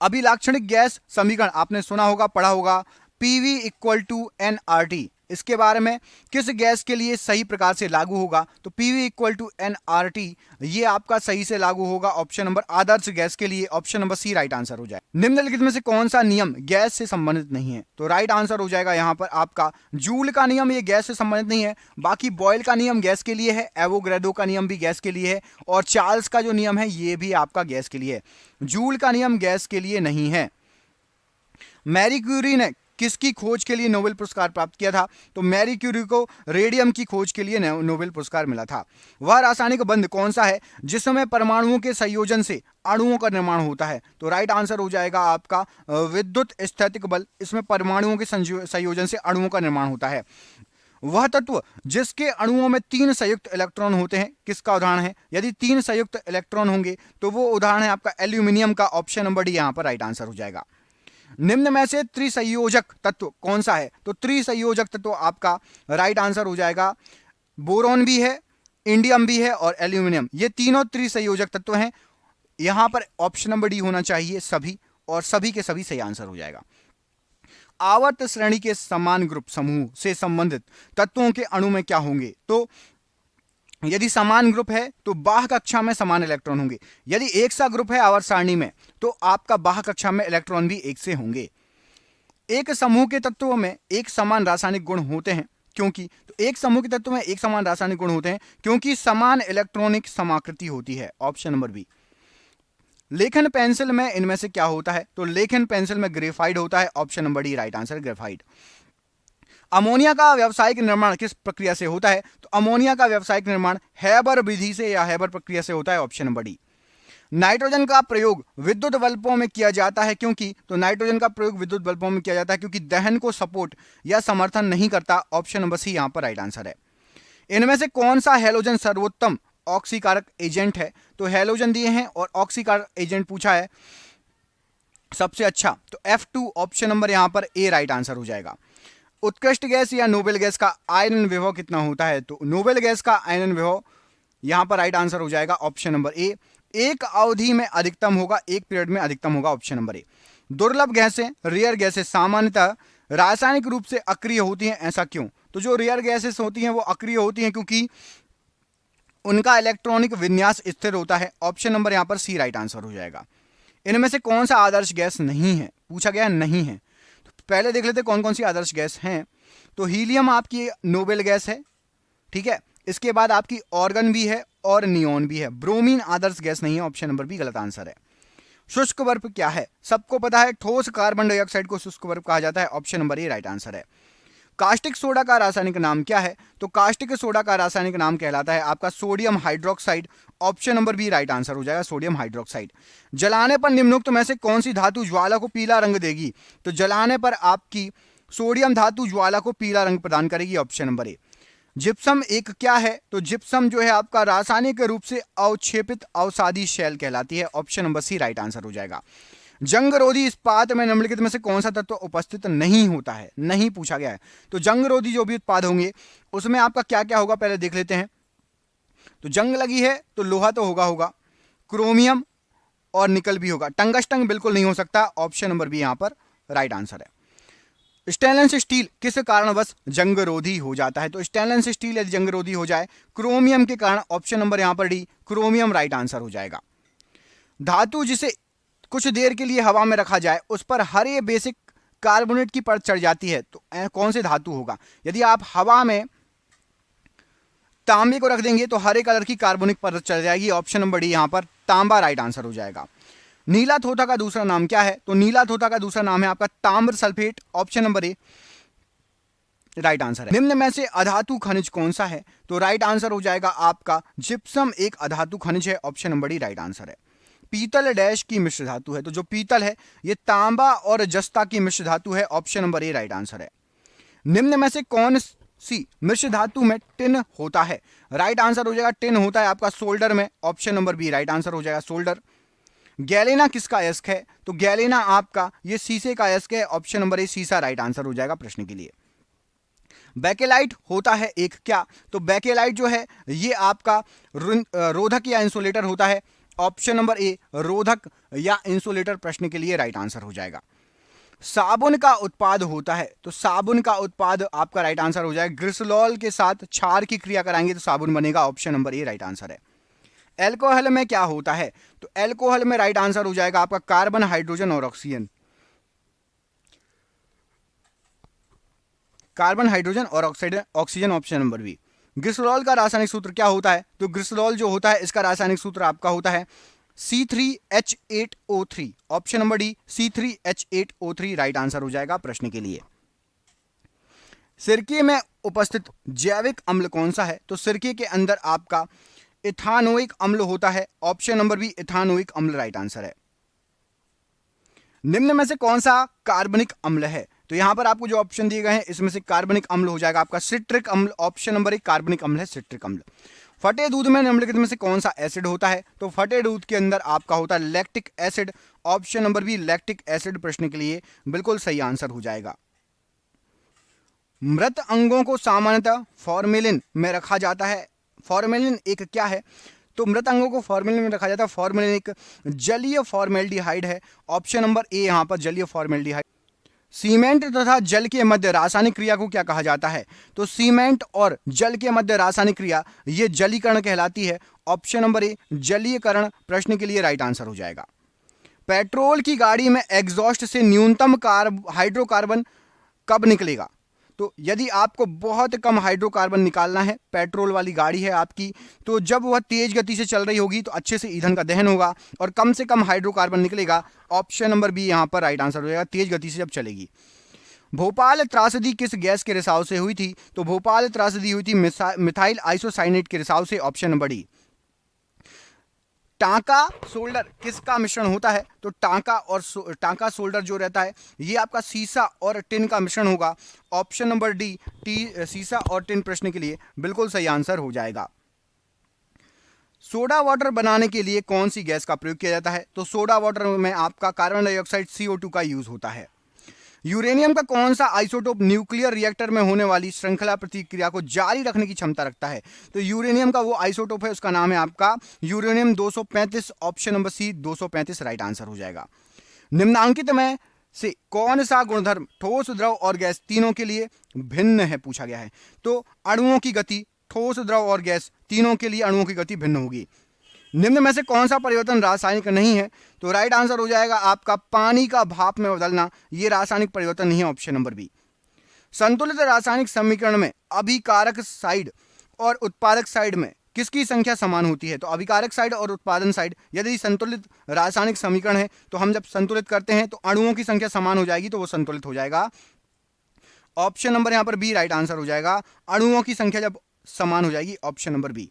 अभिलाक्षणिक गैस समीकरण आपने सुना होगा, पढ़ा होगा। PV इक्वल टू nRT, इसके बारे में किस गैस के लिए सही प्रकार से लागू होगा? तो PV इक्वल टू nRT ये आपका सही से लागू होगा ऑप्शन नंबर आदर्श गैस के लिए, option number C right answer हो जाए। निम्नलिखित में से कौन सा नियम गैस से संबंधित नहीं है? तो राइट आंसर हो जाएगा यहां पर आपका जूल का नियम, ये गैस से संबंधित नहीं है। बाकी बॉयल का नियम गैस के लिए है, एवोगैड्रो का नियम भी गैस के लिए है, और चार्ल्स का जो नियम है ये भी आपका गैस के लिए है। जूल का नियम गैस के लिए नहीं है। मैरी क्यूरी ने किसकी खोज के लिए नोबेल पुरस्कार प्राप्त किया था? तो मैरी क्यूरी को रेडियम की खोज के लिए नोबेल पुरस्कार मिला था। वह रासायनिक बंध कौन सा है जिसमें परमाणुओं के संयोजन से अणुओं का निर्माण होता है? तो राइट आंसर हो जाएगा आपका विद्युत स्थैतिक बल, इसमें परमाणुओं के संयोजन से अणुओं का निर्माण होता है। वह तत्व जिसके अणुओं में 3 संयुक्त इलेक्ट्रॉन होते हैं, किसका उदाहरण है? यदि 3 संयुक्त इलेक्ट्रॉन होंगे तो वो उदाहरण है आपका एल्यूमिनियम का, ऑप्शन नंबर डी यहां पर राइट आंसर हो जाएगा। निम्न में से त्रिसंयोजक तत्व कौन सा है? तो त्रिसंयोजक तत्व आपका राइट आंसर हो जाएगा बोरॉन भी है, इंडियम भी है और एल्यूमिनियम, ये तीनों त्रिसंयोजक तत्व हैं। यहां पर ऑप्शन नंबर डी होना चाहिए सभी, और सभी के सभी सही आंसर हो जाएगा। आवर्त श्रेणी के समान ग्रुप समूह से संबंधित तत्वों के अणु में क्या होंगे? तो यदि समान ग्रुप है तो बाह्य कक्षा में समान इलेक्ट्रॉन होंगे। यदि एक सा ग्रुप है आवर्त सारणी में तो आपका बाह्य कक्षा में इलेक्ट्रॉन भी एक से होंगे। एक समूह के तत्वों में एक समान रासायनिक गुण होते हैं क्योंकि, तो एक समूह के तत्वों में एक समान रासायनिक गुण होते हैं क्योंकि समान इलेक्ट्रॉनिक समाकृति होती है, ऑप्शन नंबर बी। लेखन पेंसिल में इनमें से क्या होता है? तो लेखन पेंसिल में ग्रेफाइट होता है, option number D right answer graphite. Ammonia का व्यावसायिक निर्माण किस प्रक्रिया से होता है? तो अमोनिया का व्यावसायिक निर्माण हैबर विधि से या हैबर प्रक्रिया से होता है, ऑप्शन नंबर डी। नाइट्रोजन का प्रयोग विद्युत बल्बों में किया जाता है क्योंकि, तो नाइट्रोजन का प्रयोग विद्युत बल्बों में किया जाता है क्योंकि दहन को सपोर्ट या समर्थन नहीं करता, ऑप्शन नंबर सी यहां पर राइट आंसर है। इनमें से कौन सा हैलोजन सर्वोत्तम ऑक्सीकारक एजेंट है? तो हैलोजन दिए हैं और ऑक्सीकारक एजेंट पूछा है सबसे अच्छा, तो F2 ऑप्शन नंबर यहां पर ए राइट आंसर हो जाएगा। उत्कृष्ट गैस या नोबेल गैस का आयनन विभव कितना होता है? तो नोबेल गैस का आयनन विभव यहां पर राइट आंसर हो जाएगा ऑप्शन नंबर ए, एक अवधि में अधिकतम होगा, एक पीरियड में अधिकतम होगा, ऑप्शन नंबर ए। दुर्लभ गैसें, रेयर गैसें सामान्यतः रासायनिक रूप से अक्रिय होती हैं, ऐसा क्यों? तो जो रेयर गैसेस होती हैं वो अक्रिय होती हैं क्योंकि उनका इलेक्ट्रॉनिक विन्यास स्थिर होता है, ऑप्शन नंबर यहां पर सी राइट आंसर हो जाएगा। इनमें से कौन सा आदर्श गैस नहीं है? पूछा गया नहीं है। तो पहले देख लेते कौन कौन सी आदर्श गैस हैं। तो हीलियम आपकी नोबेल गैस है, ठीक है। इसके बाद आपकी ऑर्गन भी है और नियोन भी है। ब्रोमीन आदर्श गैस नहीं है, ऑप्शन नंबर बी गलत आंसर है। शुष्क बर्फ क्या है? सबको पता है, ठोस कार्बन डाइऑक्साइड को शुष्क बर्फ कहा जाता है, option number A right answer है। कास्टिक सोडा का रासायनिक नाम क्या है? तो कास्टिक सोडा का रासायनिक नाम कहलाता है आपका sodium hydroxide, option number B right answer हो जाएगा, सोडियम हाइड्रोक्साइड। जलाने पर निम्नोक्त में से कौन सी धातु ज्वाला को पीला रंग देगी? तो जलाने पर आपकी सोडियम धातु ज्वाला को पीला रंग प्रदान करेगी, ऑप्शन नंबर ए। जिप्सम एक क्या है? तो जिप्सम जो है आपका रासायनिक रूप से अवक्षेपित अवसादी शैल कहलाती है, option number C right answer हो जाएगा। जंगरोधी इस्पात में निम्नलिखित में से कौन सा तत्व उपस्थित नहीं होता है? नहीं पूछा गया है। तो जंगरोधी जो भी उत्पाद होंगे उसमें आपका क्या क्या होगा पहले देख लेते हैं। तो जंग लगी है तो लोहा तो होगा, क्रोमियम और निकल भी होगा। टंगस्टन बिल्कुल नहीं हो सकता, ऑप्शन नंबर बी यहां पर राइट आंसर है। स्टेनलेस स्टील किस कारणवश जंगरोधी हो जाता है? तो स्टेनलेस स्टील यदि जंगरोधी हो जाए क्रोमियम के कारण, ऑप्शन नंबर यहां पर डी क्रोमियम राइट आंसर हो जाएगा। धातु जिसे कुछ देर के लिए हवा में रखा जाए उस पर हरे बेसिक कार्बोनेट की परत चढ़ जाती है, तो कौन से धातु होगा? यदि आप हवा में तांबे को रख देंगे तो हरे कलर की कार्बोनिक परत चढ़ जाएगी, ऑप्शन नंबर डी यहां पर तांबा राइट आंसर हो जाएगा। नीला थोथा का दूसरा नाम क्या है? तो नीला थोथा का दूसरा नाम है आपका ताम्र सल्फेट, option number A right answer है। निम्न में से अधातु खनिज कौन सा है? तो राइट आंसर हो जाएगा आपका जिप्सम एक अधातु खनिज है, option number D right answer है। पीतल डैश की मिश्र धातु है, तो जो पीतल है ये तांबा और जस्ता की मिश्र धातु है, option number A right answer है। निम्न में से कौन सी मिश्र धातु में टिन होता है? राइट आंसर हो जाएगा टिन होता है आपका सोल्डर में, option number B right answer हो जाएगा सोल्डर। गैलेना किसका अयस्क है? तो गैलेना आपका ये शीशे का अयस्क है, ऑप्शन नंबर ए शीशा राइट आंसर हो जाएगा प्रश्न के लिए। बैकेलाइट होता है एक क्या? तो बैकेलाइट जो है ये आपका रोधक या इंसुलेटर होता है, ऑप्शन नंबर ए रोधक या इंसुलेटर प्रश्न के लिए राइट आंसर हो जाएगा। साबुन का उत्पाद होता है, तो साबुन का उत्पाद आपका राइट आंसर हो जाएगा। ग्लिसरॉल के साथ क्षार की क्रिया कराएंगे तो साबुन बनेगा, option number A right answer है। एल्कोहल में क्या होता है, तो एल्कोहल में राइट आंसर हो जाएगा आपका कार्बन, हाइड्रोजन और ऑक्सीजन। कार्बन, हाइड्रोजन और oxygen, option number B. Glycerol का रासायनिक सूत्र क्या होता है, तो ग्लिसरॉल जो होता है इसका रासायनिक सूत्र आपका होता है C3H8O3, option number D C3H8O3 right answer हो जाएगा प्रश्न के लिए। सिरके में उपस्थित जैविक अम्ल कौन सा है, तो सिरके के अंदर आपका इथानोइक अम्ल होता है, ऑप्शन नंबर बी इथानोइक अम्ल राइट आंसर है। निम्न में से कौन सा कार्बनिक अम्ल है, तो यहां पर आपको जो ऑप्शन दिए गए हैं इसमें से कार्बनिक अम्ल हो जाएगा आपका सिट्रिक अम्ल, ऑप्शन नंबर एक कार्बनिक अम्ल है सिट्रिक अम्ल। फटे दूध में निम्नलिखित में से कौन सा एसिड होता है, तो फटे दूध के अंदर आपका होता है lactic acid, option number B lactic acid प्रश्न के लिए बिल्कुल सही आंसर हो जाएगा। मृत अंगों को सामान्यतः फॉर्मेलिन में रखा जाता है। फॉर्मेलिन एक क्या है, तो मृत अंगों को फॉर्मेलिन में रखा जाता है। फॉर्मेलिन एक जलीय फॉर्मेल्डिहाइड है, ऑप्शन नंबर ए यहां पर जलीय फॉर्मेल्डिहाइड। सीमेंट तथा जल के मध्य रासायनिक क्रिया को क्या कहा जाता है, तो सीमेंट और जल के मध्य रासायनिक क्रिया ये जलीकरण कहलाती है, ऑप्शन नंबर ए जलीयकरण प्रश्न के लिए राइट आंसर हो जाएगा। पेट्रोल की गाड़ी में एग्जॉस्ट से न्यूनतम हाइड्रोकार्बन कब निकलेगा, तो यदि आपको बहुत कम हाइड्रोकार्बन निकालना है, पेट्रोल वाली गाड़ी है आपकी, तो जब वह तेज गति से चल रही होगी तो अच्छे से ईंधन का दहन होगा और कम से कम हाइड्रोकार्बन निकलेगा, ऑप्शन नंबर बी यहां पर राइट आंसर हो जाएगा, तेज गति से जब चलेगी। भोपाल त्रासदी किस गैस के रिसाव से हुई थी, तो भोपाल त्रासदी हुई थी मिथाइल आइसोसाइनेट के रिसाव से, ऑप्शन नंबर डी। टांका सोल्डर किसका मिश्रण होता है, तो टांका सोल्डर जो रहता है ये आपका सीसा और टिन का मिश्रण होगा, ऑप्शन नंबर डी सीसा और टिन प्रश्न के लिए बिल्कुल सही आंसर हो जाएगा। सोडा वाटर बनाने के लिए कौन सी गैस का प्रयोग किया जाता है, तो सोडा वाटर में आपका कार्बन डाइऑक्साइड CO2 का यूज होता है। यूरेनियम का कौन सा आइसोटोप न्यूक्लियर रिएक्टर में होने वाली श्रृंखला प्रतिक्रिया को जारी रखने की क्षमता रखता है, तो यूरेनियम का वो आइसोटोप है उसका नाम है आपका uranium 235, option number C 235 right answer हो जाएगा। निम्नांकित में से कौन सा गुणधर्म ठोस, द्रव और गैस तीनों के लिए भिन्न है पूछा गया है, तो अणुओं की गति ठोस, द्रव और गैस तीनों के लिए अणुओं की गति भिन्न होगी। निम्न में से कौन सा परिवर्तन रासायनिक नहीं है, तो राइट आंसर हो जाएगा आपका पानी का भाप में बदलना, यह रासायनिक परिवर्तन नहीं है, ऑप्शन नंबर बी। संतुलित रासायनिक समीकरण में अभिकारक साइड और उत्पादक साइड में किसकी संख्या समान होती है, तो अभिकारक साइड और उत्पादन साइड यदि संतुलित रासायनिक समीकरण है तो हम जब संतुलित करते हैं तो अणुओं की संख्या समान हो जाएगी तो वो संतुलित हो जाएगा, ऑप्शन नंबर यहां पर बी राइट आंसर हो जाएगा। अणुओं की संख्या जब समान हो जाएगी, ऑप्शन नंबर बी।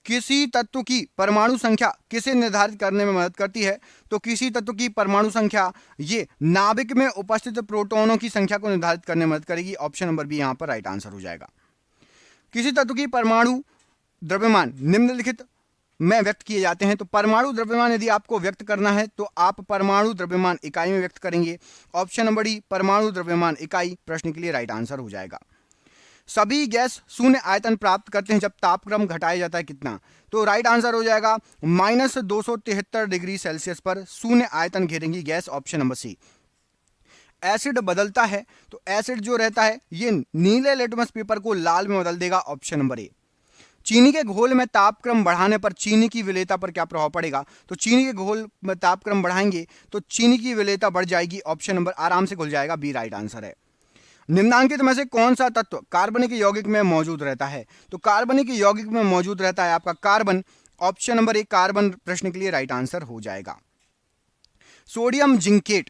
किसी तत्व की परमाणु संख्या किसे निर्धारित करने में मदद करती है, तो किसी तत्व की परमाणु संख्या ये नाभिक में उपस्थित प्रोटॉनों की संख्या को निर्धारित करने में मदद करेगी, ऑप्शन नंबर बी यहां पर राइट आंसर हो जाएगा। किसी तत्व की परमाणु द्रव्यमान निम्नलिखित में व्यक्त किए जाते हैं, तो परमाणु द्रव्यमान यदि आपको व्यक्त करना है तो आप परमाणु द्रव्यमान इकाई में व्यक्त करेंगे, ऑप्शन नंबर डी परमाणु द्रव्यमान इकाई प्रश्न के लिए राइट आंसर हो जाएगा। सभी गैस शून्य आयतन प्राप्त करते हैं जब तापक्रम घटाया जाता है कितना, तो राइट आंसर हो जाएगा -273 डिग्री सेल्सियस पर शून्य आयतन घेरेंगी गैस, ऑप्शन नंबर सी। एसिड बदलता है, तो एसिड जो रहता है ये नीले लिटमस पेपर को लाल में बदल देगा, ऑप्शन नंबर ए। चीनी के घोल में तापक्रम बढ़ाने पर चीनी की विलेयता पर क्या प्रभाव पड़ेगा, तो चीनी के घोल में तापक्रम बढ़ाएंगे तो चीनी की विलेयता बढ़ जाएगी, ऑप्शन नंबर आराम से घुल जाएगा, बी राइट आंसर है। निम्नांकित में से कौन सा तत्व कार्बनिक यौगिक में मौजूद रहता है, तो कार्बनिक यौगिक में मौजूद रहता है आपका कार्बन, ऑप्शन नंबर एक कार्बन प्रश्न के लिए राइट आंसर हो जाएगा। सोडियम जिंकेट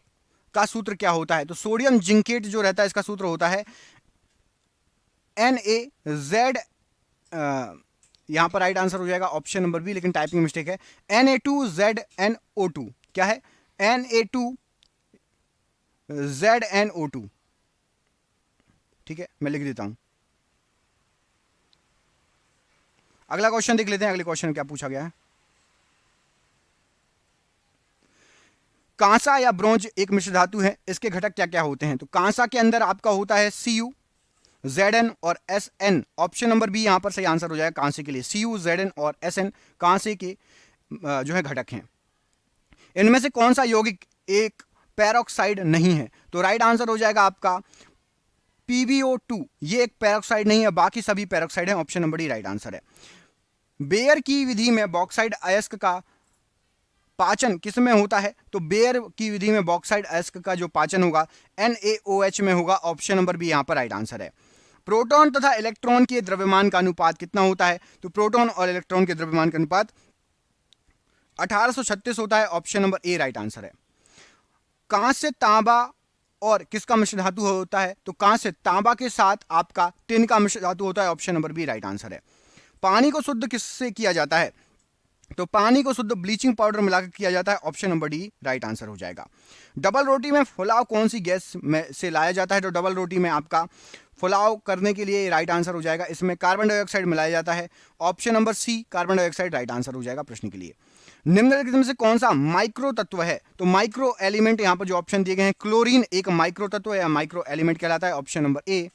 का सूत्र क्या होता है, तो सोडियम जिंकेट जो रहता है इसका सूत्र होता है NaZ, यहां पर राइट आंसर हो जाएगा ऑप्शन नंबर बी, लेकिन टाइपिंग मिस्टेक है, Na2ZnO2, क्या है Na2ZnO2, ठीक है मैं लिख देता हूं। अगला क्वेश्चन देख लेते हैं, अगले क्वेश्चन में क्या पूछा गया है। कांसा या ब्रोंज एक मिश्र धातु है, इसके घटक क्या क्या होते हैं, तो कांसा के अंदर आपका होता है Cu, Zn और Sn, ऑप्शन नंबर बी यहां पर सही आंसर हो जाएगा कांसे के लिए, Cu, Zn और Sn कांसे के जो है घटक हैं। इनमें से कौन सा यौगिक एक पेरोक्साइड नहीं है। तो राइट आंसर हो जाएगा आपका PbO2, ये एक पेरोक्साइड नहीं है, बाकी सभी पेरोक्साइड हैं। Option number D right answer है। बेयर की विधि में बॉक्साइड अयस्क का पाचन किस में होता है? तो बेयर की विधि में बॉक्साइड अयस्क का जो पाचन होगा NaOH में होगा। ऑप्शन नंबर बी यहां पर राइट आंसर है। प्रोटॉन तथा इलेक्ट्रॉन के द्रव्यमान का अनुपात कितना होता है? तो प्रोटॉन और इलेक्ट्रॉन के द्रव्यमान का अनुपात 1836 होता है। Option number A right answer है। कांस्य, तांबा और किसका मिश्र धातु होता है? तो कांस्य, तांबा के साथ आपका टिन का मिश्र धातु होता है। Option number B right answer है। पानी को शुद्ध किससे किया जाता है? तो पानी को शुद्ध ब्लीचिंग पाउडर मिलाकर किया जाता है। Option number D right answer हो जाएगा। डबल रोटी में फुलाव कौन सी गैस में से लाया जाता है? तो डबल रोटी में आपका फुलाव करने के लिए राइट आंसर हो जाएगा, इसमें कार्बन डाइऑक्साइड मिलाया जाता है। Option number C carbon dioxide right answer हो जाएगा प्रश्न के लिए। निम्नलिखित में से कौन सा माइक्रो तत्व है? तो माइक्रो एलिमेंट यहां पर जो ऑप्शन दिए गए हैं, क्लोरीन एक माइक्रो तत्व या माइक्रो एलिमेंट कहलाता है। ऑप्शन नंबर ए।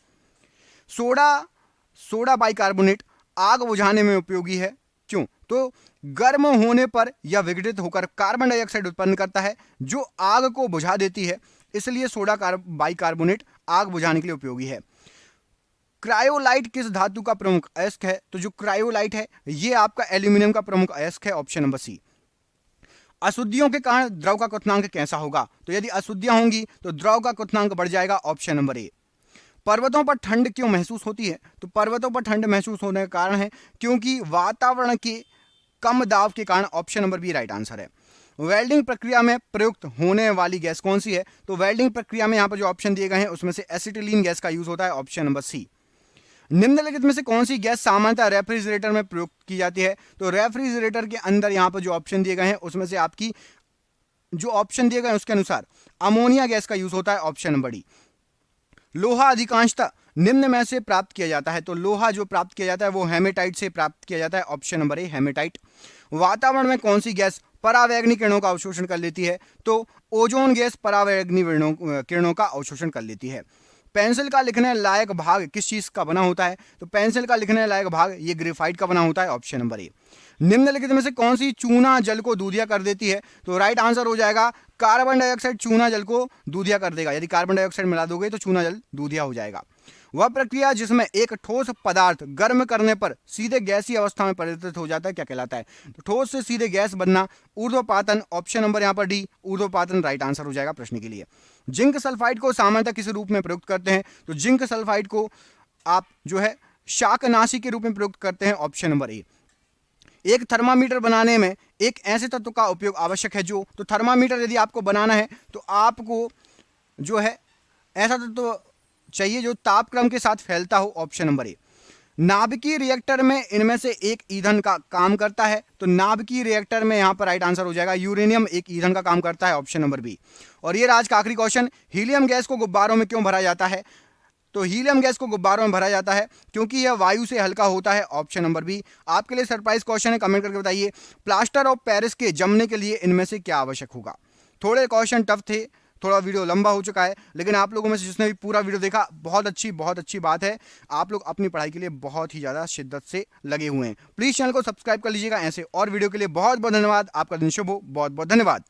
सोडा बाइकार्बोनेट आग बुझाने में उपयोगी है, क्यों? तो गर्म होने पर या विघटित होकर कार्बन डाइऑक्साइड उत्पन्न करता है जो आग को बुझा देती है, इसलिए सोडा बाइकार्बोनेट आग बुझाने के लिए उपयोगी है। क्रायोलाइट किस धातु का प्रमुख अयस्क है? तो जो क्रायोलाइट है ये आपका एल्यूमिनियम का प्रमुख अयस्क है। Option number C. अशुद्धियों के कारण द्रव का क्वथनांक कैसा होगा? तो यदि अशुद्धियां होंगी तो द्रव का क्वथनांक बढ़ जाएगा। ऑप्शन नंबर ए। पर्वतों पर ठंड क्यों महसूस होती है? तो पर्वतों पर ठंड महसूस होने का कारण है क्योंकि वातावरण के कम दाब के कारण। Option number B right answer है। वेल्डिंग प्रक्रिया में प्रयुक्त होने वाली गैस कौन सी है? तो वेल्डिंग प्रक्रिया में यहां पर जो ऑप्शन दिए गए हैं उसमें से एसिटिलीन गैस का यूज होता है। Option number C. निम्नलिखित में से कौन सी गैस सामान्यतः रेफ्रिजरेटर में प्रयुक्त की जाती है? तो रेफ्रिजरेटर के अंदर यहां पर जो ऑप्शन दिए गए हैं उसमें से आपकी जो ऑप्शन दिए गए उसके अनुसार अमोनिया गैस का यूज होता है। Option number D. लोहा अधिकांशतः निम्न में से प्राप्त किया जाता है। तो लोहा जो प्राप्त किया जाता है वो हेमेटाइट से प्राप्त किया जाता है। Option number A hematite. वातावरण में कौन सी गैस परावैंगनी किरणों का अवशोषण कर लेती है? तो ओजोन गैस परावैंगनी किरणों का अवशोषण कर लेती है। पेंसिल का लिखने लायक भाग किस चीज का बना होता है? तो पेंसिल का लिखने लायक भाग ये ग्रेफाइट का बना होता है। ऑप्शन नंबर ए। निम्नलिखित में से कौन सी चूना जल को दूधिया कर देती है? तो राइट आंसर हो जाएगा कार्बन डाइऑक्साइड चूना जल को दूधिया कर देगा। यदि कार्बन डाइऑक्साइड मिला दोगे तो चूना जल दूधिया हो जाएगा। वह प्रक्रिया जिसमें एक ठोस पदार्थ गर्म करने पर सीधे गैसीय अवस्था में परिवर्तित हो जाता है क्या कहलाता है? तो ठोस से सीधे गैस बनना ऊर्ध्वपातन। ऑप्शन नंबर यहाँ पर डी ऊर्ध्वपातन राइट आंसर हो जाएगा प्रश्न के लिए। जिंक सल्फाइड को सामान्यतः किस रूप में प्रयुक्त करते हैं? तो जिंक सल्फाइड को आप जो है शाकनाशी के रूप में प्रयुक्त करते हैं। ऑप्शन नंबर ए। एक थर्मामीटर बनाने में एक ऐसे तत्व का उपयोग आवश्यक है जो, तो थर्मामीटर यदि आपको बनाना है तो आपको जो है ऐसा तत्व चाहिए जो तापक्रम के साथ फैलता हो। ऑप्शन नंबर ए। नाभिकीय रिएक्टर में इनमें से एक ईंधन का काम करता है। तो नाभिकीय रिएक्टर में यहां पर राइट आंसर हो जाएगा यूरेनियम एक ईंधन का काम करता है। Option number B. और ये आज का आखिरी क्वेश्चन, हीलियम गैस को गुब्बारों में क्यों भरा जाता है? तो हीलियम गैस को गुब्बारों में भरा जाता है क्योंकि यह वायु से हल्का होता है। Option number B. आपके लिए सरप्राइज क्वेश्चन है, कमेंट करके बताइए प्लास्टर ऑफ पेरिस के जमने के लिए इनमें से क्या आवश्यक होगा? थोड़े क्वेश्चन टफ थे, थोड़ा वीडियो लंबा हो चुका है, लेकिन आप लोगों में से जिसने भी पूरा वीडियो देखा बहुत अच्छी बात है। आप लोग अपनी पढ़ाई के लिए बहुत ही ज़्यादा शिद्दत से लगे हुए हैं। प्लीज़ चैनल को सब्सक्राइब कर लीजिएगा ऐसे और वीडियो के लिए। बहुत बहुत धन्यवाद। आपका दिन शुभ हो। बहुत बहुत धन्यवाद।